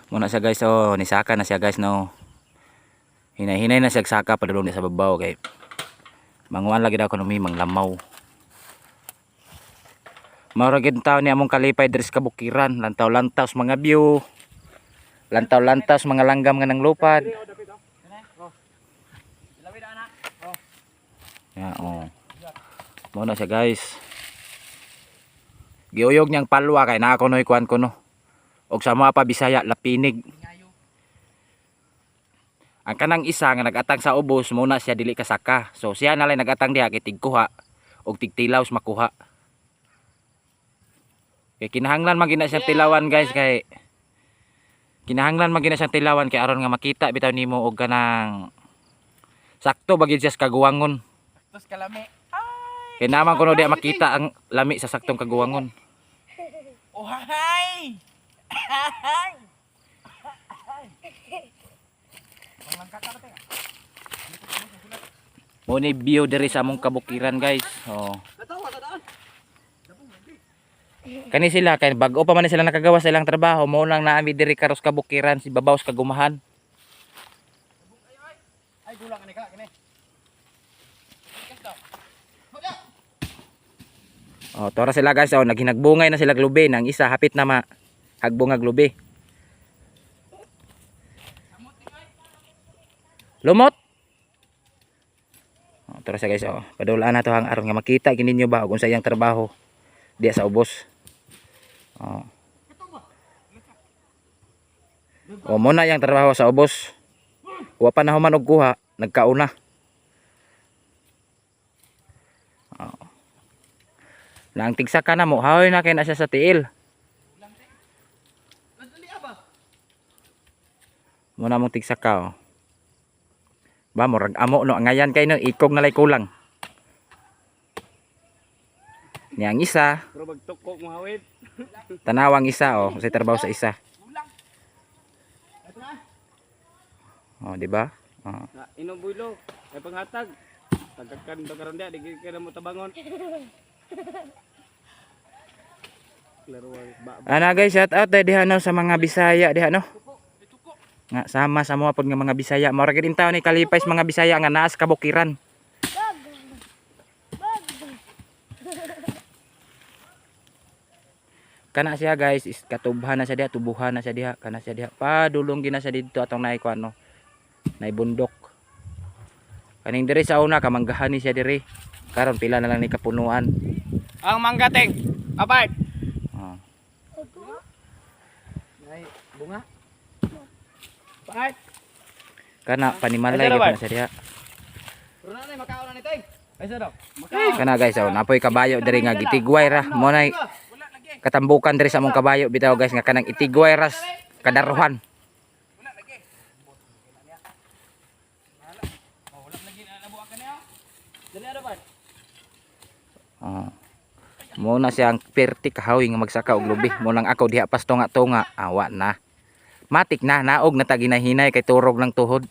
Muna siya guys, oh, nisaka na siya guys, no. Hinay-hinay na siya saka padulong ni sa babaw kay manguan lagi daw kuno mi manglamaw. Mao gid taw ni among kalipay diri sa kabukiran, lantaw-lantaw mga view. Lantaw-lantaw mga langgam nga nang lupad. Ya, oh. Muna siya guys. Giuyog niyang palwa kay naa kuno ikuan kuno. Og sa mga pa Bisaya lapinig. Ang kanang isa nga nagatang sa ubos muna siya dili kasaka. So siya na lang nagatang diha kay tigkuha og tigtilaw makuha. Kay kinahanglan man gina siyang tilawan guys kay kinahanglan man gina siyang tilawan kay aron nga makita bitaw nimo og kanang sakto bagid siya sa kaguwangon. Tos kalami. Kay naman kuno diha makita ang lami sa saktong kaguwangon. Oh hay. Mo ni view diri sa among kabukiran guys. Oh. Kani sila kay bag-o pa man sila nakagawa sa ilang trabaho, mo lang naami diri karos kabukiran si babaw sa kagumahan. Ay gulang ani ka kini. Oh, tora sila guys, oh, naghinagbungay na sila glubi, nang isa hapit na hagbungag glubi. Lumot. Oh, tora siya guys, oh, padulaan na to hang aron nga makita gininyo ba kung sa iyang trabaho diya sa ubos. Oh. Oh, muna yang trabaho sa ubos. Wa pa na human og kuha, nagkauna. Oh. Nang tigsa ka na mo, haoy na kay na siya sa tiil. Muna mong tigsa ka, oh. Ba murag amo no ngayan kay no ikog na lay kulang. Niyang isa. Pero magtukok mo hawid. Tanawang isa, oh, sa trabaho sa isa. Oh, di ba? Oh. Inom builo, ay panghatag. Tagakan to karon dia di kira mo tabangon. Klaro ba. Ana guys, shout out diha no sa mga Bisaya diha no. Nga sama sa mga pod nga mga Bisaya. Mao ra gid intaw ni kalipay sa mga Bisaya nga naa sa kabukiran. Kana siya guys, is katubhan na siya diha, tubuhan na siya diha, kana siya diha. Padulong gina siya didto atong naay kuan no. Naay bundok. Kaning diri sa una kamanggahan ni siya diri. Karon pila na lang ni kapunuan. Ang manggateng. Apart. Oh. Nay bunga. Apart. Kana panimalay gyud na siya diha. Pero nanay makaon na ni teng. Ay sa daw. Kana guys, oh, napoy kabayo diri nga gitigway ra. Mo nay katambukan diri sa among kabayo bitaw guys nga kanang itigway ras kadaruhan. Oh. Mo na siyang perti kahawi nga magsaka og lubi. Mo nang ako diha pas tunga-tunga, awa na. Matik na naog na taginahinay kay turog ng tuhod.